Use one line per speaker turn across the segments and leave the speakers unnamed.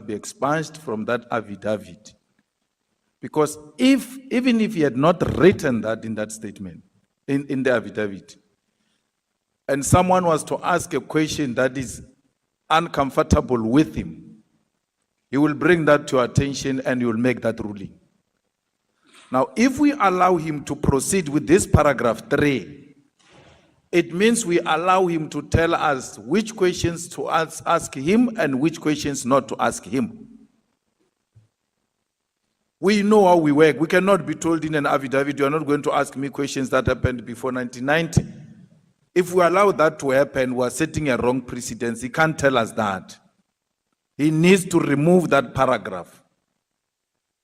must be expunged from that affidavit. Because even if he had not written that in that statement, in the affidavit, and someone was to ask a question that is uncomfortable with him, he will bring that to attention and he will make that ruling. Now, if we allow him to proceed with this paragraph 3, it means we allow him to tell us which questions to ask him and which questions not to ask him. We know how we work. We cannot be told in an affidavit, you are not going to ask me questions that happened before 1990. If we allow that to happen, we are setting a wrong precedence. He can't tell us that. He needs to remove that paragraph.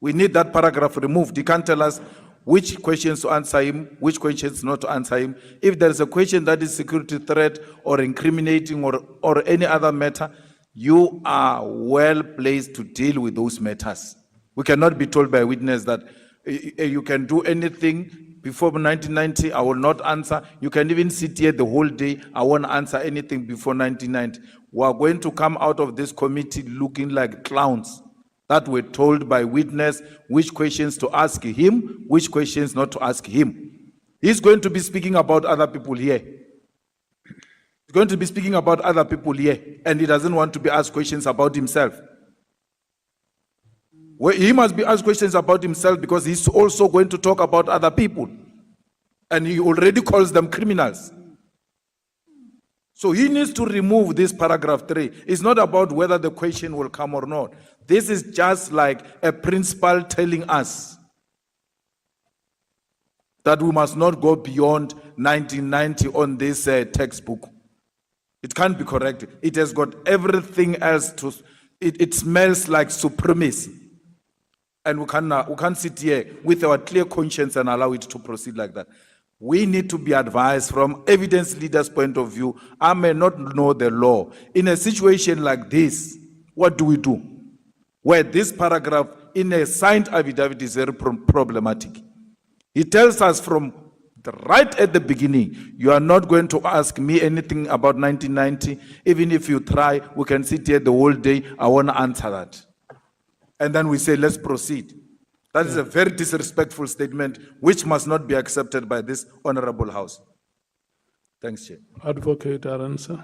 We need that paragraph removed. He can't tell us which questions to answer him, which questions not to answer him. If there is a question that is security threat or incriminating or any other matter, you are well placed to deal with those matters. We cannot be told by a witness that you can do anything before 1990, I will not answer. You can even sit here the whole day, I won't answer anything before 1990. We are going to come out of this committee looking like clowns that were told by witness which questions to ask him, which questions not to ask him. He's going to be speaking about other people here. He's going to be speaking about other people here, and he doesn't want to be asked questions about himself. Well, he must be asked questions about himself because he's also going to talk about other people. And he already calls them criminals. So he needs to remove this paragraph 3. It's not about whether the question will come or not. This is just like a principal telling us that we must not go beyond 1990 on this textbook. It can't be corrected. It has got everything else to, it smells like supremacy. And we can't sit here with our clear conscience and allow it to proceed like that. We need to be advised from evidence leaders' point of view. I may not know the law. In a situation like this, what do we do? Where this paragraph in a signed affidavit is very problematic. He tells us from right at the beginning, you are not going to ask me anything about 1990. Even if you try, we can sit here the whole day. I won't answer that. And then we say, let's proceed. That is a very disrespectful statement, which must not be accepted by this honorable house. Thanks, Chair.
Advocate Aransa.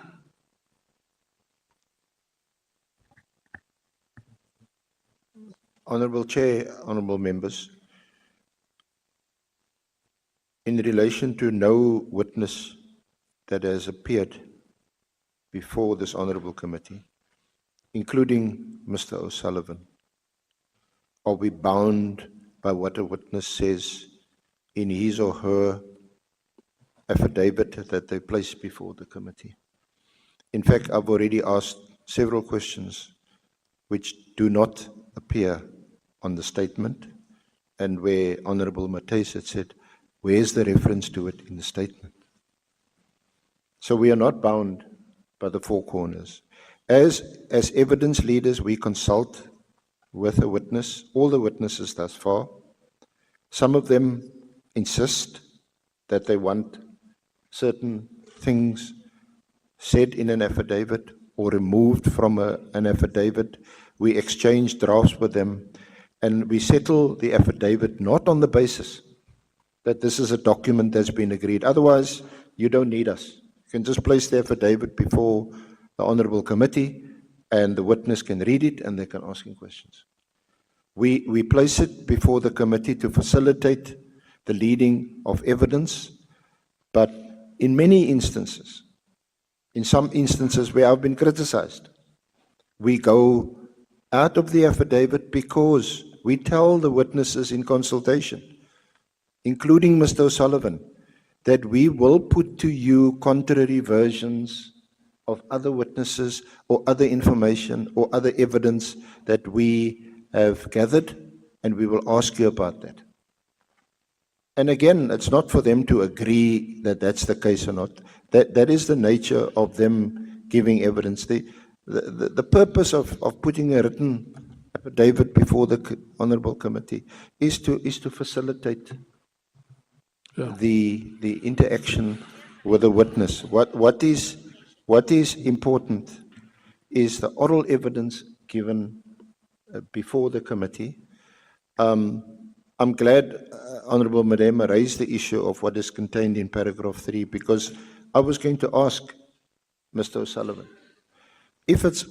Honorable Chair, honorable members, in relation to no witness that has appeared before this honorable committee, including Mr. O'Sullivan, are we bound by what a witness says in his or her affidavit that they place before the committee? In fact, I've already asked several questions which do not appear on the statement, and where Honorable Matthys had said, where's the reference to it in the statement? So we are not bound by the four corners. As evidence leaders, we consult with a witness, all the witnesses thus far. Some of them insist that they want certain things said in an affidavit or removed from an affidavit. We exchange drafts with them, and we settle the affidavit not on the basis that this is a document that's been agreed. Otherwise, you don't need us. You can just place the affidavit before the honorable committee, and the witness can read it and they can ask him questions. We place it before the committee to facilitate the leading of evidence, but in many instances, in some instances where I've been criticized, we go out of the affidavit because we tell the witnesses in consultation, including Mr. O'Sullivan, that we will put to you contrary versions of other witnesses or other information or other evidence that we have gathered, and we will ask you about that. And again, it's not for them to agree that that's the case or not. That is the nature of them giving evidence. The purpose of putting a written affidavit before the honorable committee is to facilitate the interaction with the witness. What is important is the oral evidence given before the committee. I'm glad Honorable Malema raised the issue of what is contained in paragraph 3, because I was going to ask Mr. O'Sullivan, if it's,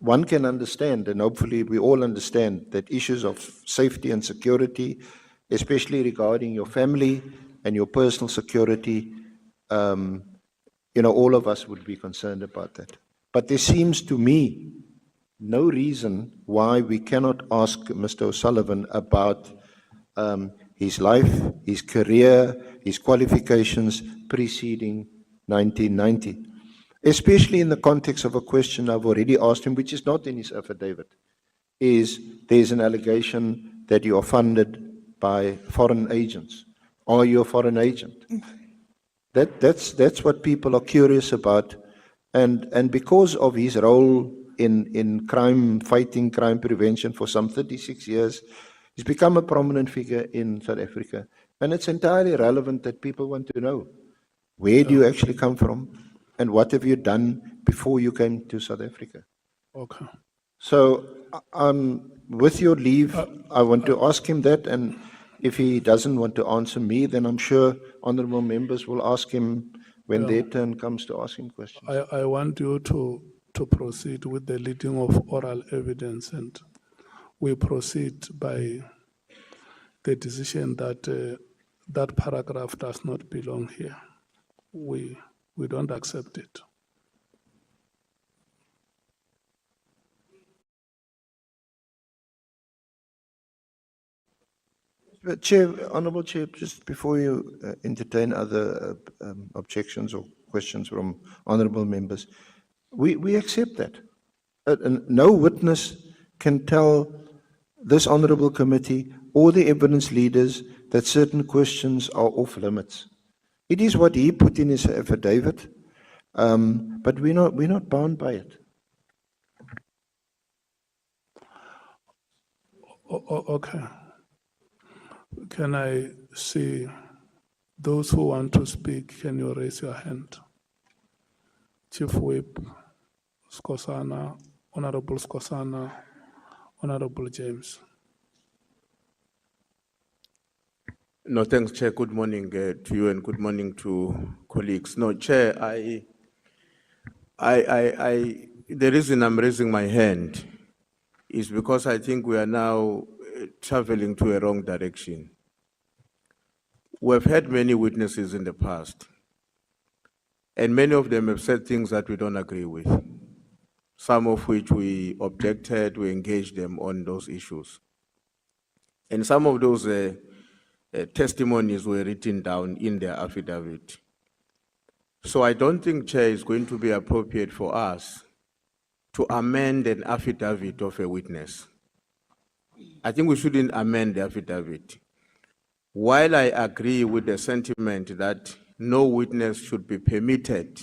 one can understand, and hopefully we all understand, that issues of safety and security, especially regarding your family and your personal security, all of us would be concerned about that. But there seems to me no reason why we cannot ask Mr. O'Sullivan about his life, his career, his qualifications preceding 1990. Especially in the context of a question I've already asked him, which is not in his affidavit, is there's an allegation that you are funded by foreign agents. Are you a foreign agent? That's what people are curious about. And because of his role in crime fighting, crime prevention for some 36 years, he's become a prominent figure in South Africa. And it's entirely relevant that people want to know, where do you actually come from? And what have you done before you came to South Africa?
Okay.
So, with your leave, I want to ask him that, and if he doesn't want to answer me, then I'm sure honorable members will ask him when their turn comes to ask him questions.
I want you to proceed with the leading of oral evidence, and we proceed by the decision that that paragraph does not belong here. We don't accept it.
But Chair, Honourable Chair, just before you entertain other objections or questions from honourable members, we accept that. And no witness can tell this honourable committee or the evidence leaders that certain questions are off limits. It is what he put in his affidavit, but we're not bound by it.
Okay. Can I see those who want to speak? Can you raise your hand? Chief Whip, Skosana, Honorable Skosana, Honorable James.
No, thanks, Chair. Good morning to you and good morning to colleagues. No, Chair, the reason I'm raising my hand is because I think we are now traveling to a wrong direction. We've had many witnesses in the past, and many of them have said things that we don't agree with, some of which we objected, we engaged them on those issues. And some of those testimonies were written down in their affidavit. So I don't think, Chair, it's going to be appropriate for us to amend an affidavit of a witness. I think we shouldn't amend the affidavit. While I agree with the sentiment that no witness should be permitted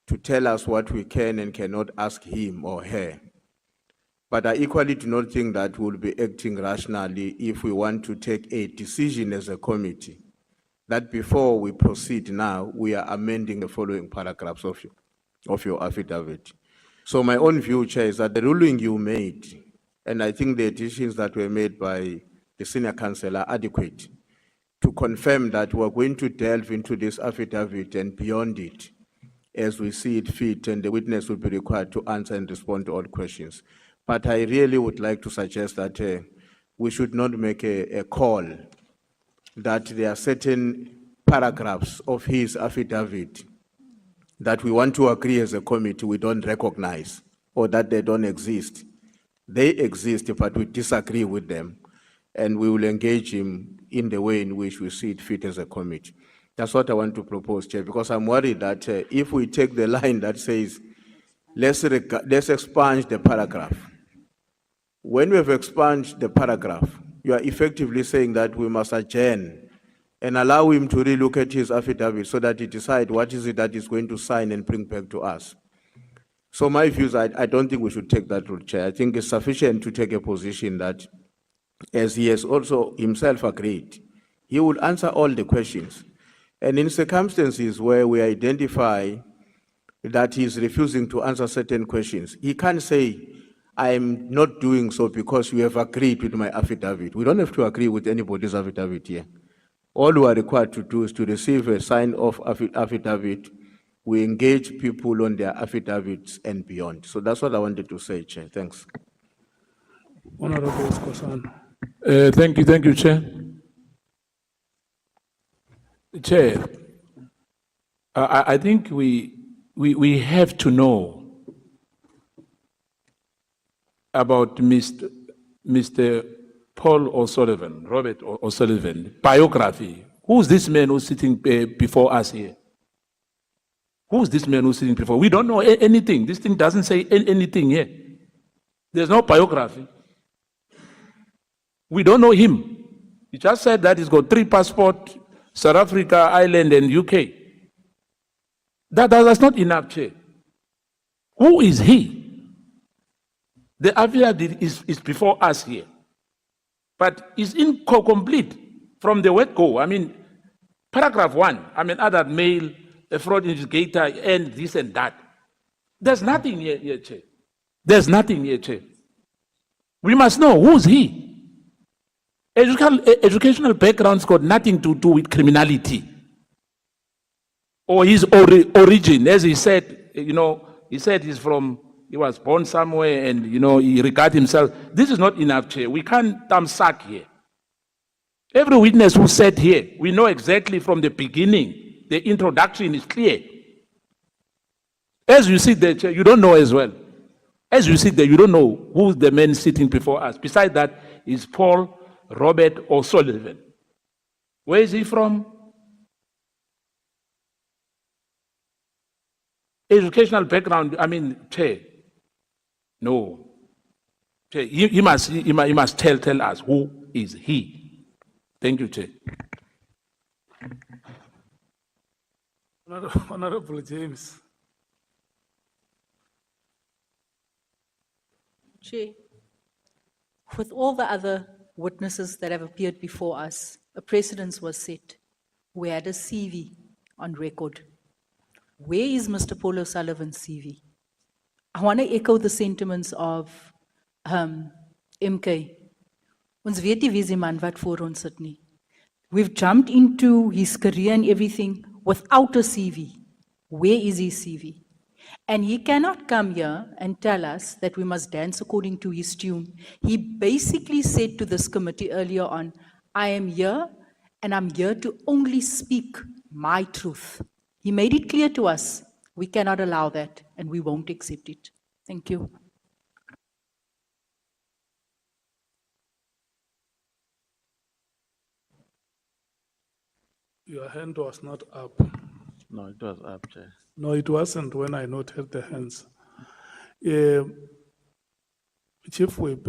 to tell us what we can and cannot ask him or her, but I equally do not think that we'll be acting rationally if we want to take a decision as a committee that before we proceed now, we are amending the following paragraphs of your affidavit. So my own view, Chair, is that the ruling you made, and I think the additions that were made by the senior counsel are adequate to confirm that we're going to delve into this affidavit and beyond it as we see it fit, and the witness will be required to answer and respond to all questions. But I really would like to suggest that we should not make a call that there are certain paragraphs of his affidavit that we want to agree as a committee we don't recognize or that they don't exist. They exist, but we disagree with them, and we will engage him in the way in which we see it fit as a committee. That's what I want to propose, Chair, because I'm worried that if we take the line that says, let's expunge the paragraph. When we have expunged the paragraph, you are effectively saying that we must adjourn and allow him to relook at his affidavit so that he decide what is it that he's going to sign and bring back to us. So my views, I don't think we should take that route, Chair. I think it's sufficient to take a position that, as he has also himself agreed, he will answer all the questions. And in circumstances where we identify that he is refusing to answer certain questions, he can't say, I'm not doing so because you have agreed with my affidavit. We don't have to agree with anybody's affidavit here. All we are required to do is to receive a sign-off affidavit. We engage people on their affidavits and beyond. So that's what I wanted to say, Chair. Thanks.
Honorable Skosana.
Thank you, Chair. Chair, I think we have to know about Mr. Paul O'Sullivan, Robert O'Sullivan, biography. Who's this man who's sitting before us here? Who's this man who's sitting before? We don't know anything. This thing doesn't say anything here. There's no biography. We don't know him. He just said that he's got 3 passports, South Africa, Ireland, and UK. That's not enough, Chair. Who is he? The affidavit is before us here, but it's incomplete from the word go. I mean, paragraph 1, I mean, other male, a fraud investigator, and this and that. There's nothing here, Chair. There's nothing here, Chair. We must know who's he. Educational background's got nothing to do with criminality or his origin. As he said, he said he was born somewhere and, he regards himself. This is not enough, Chair. We can't thumbsuck here. Every witness who said here, we know exactly from the beginning, the introduction is clear. As you sit there, Chair, you don't know as well. As you sit there, you don't know who's the man sitting before us. Besides that is Paul Robert O'Sullivan. Where is he from? Educational background, I mean, Chair. No. Chair, he must tell us who is he. Thank you, Chair.
Honorable James.
Chair, with all the other witnesses that have appeared before us, a precedence was set. We had a CV on record. Where is Mr. Paul O'Sullivan's CV? I want to echo the sentiments of MK. Ons weet nie wie is die man wat voor ons sit nie. We've jumped into his career and everything without a CV. Where is his CV? And he cannot come here and tell us that we must dance according to his tune. He basically said to this committee earlier on, I am here and I'm here to only speak my truth. He made it clear to us, we cannot allow that and we won't accept it. Thank you.
Your hand was not up.
No, it was up, Chair.
No, it wasn't when I noted the hands. Chief Whip,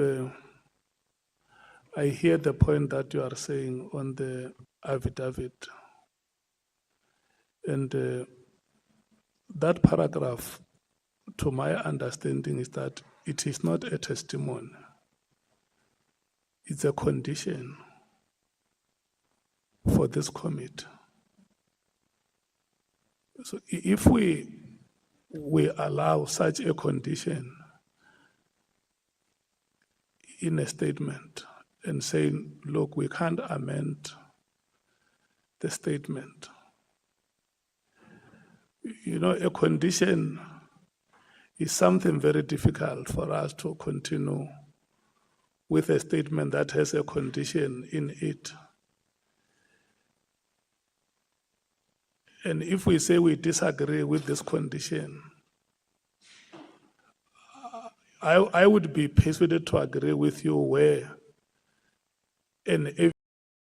I hear the point that you are saying on the affidavit. And that paragraph, to my understanding, is that it is not a testimony. It's a condition for this committee. So if we allow such a condition in a statement and saying, look, we can't amend the statement. A condition is something very difficult for us to continue with a statement that has a condition in it. And if we say we disagree with this condition, I would be persuaded to agree with you where an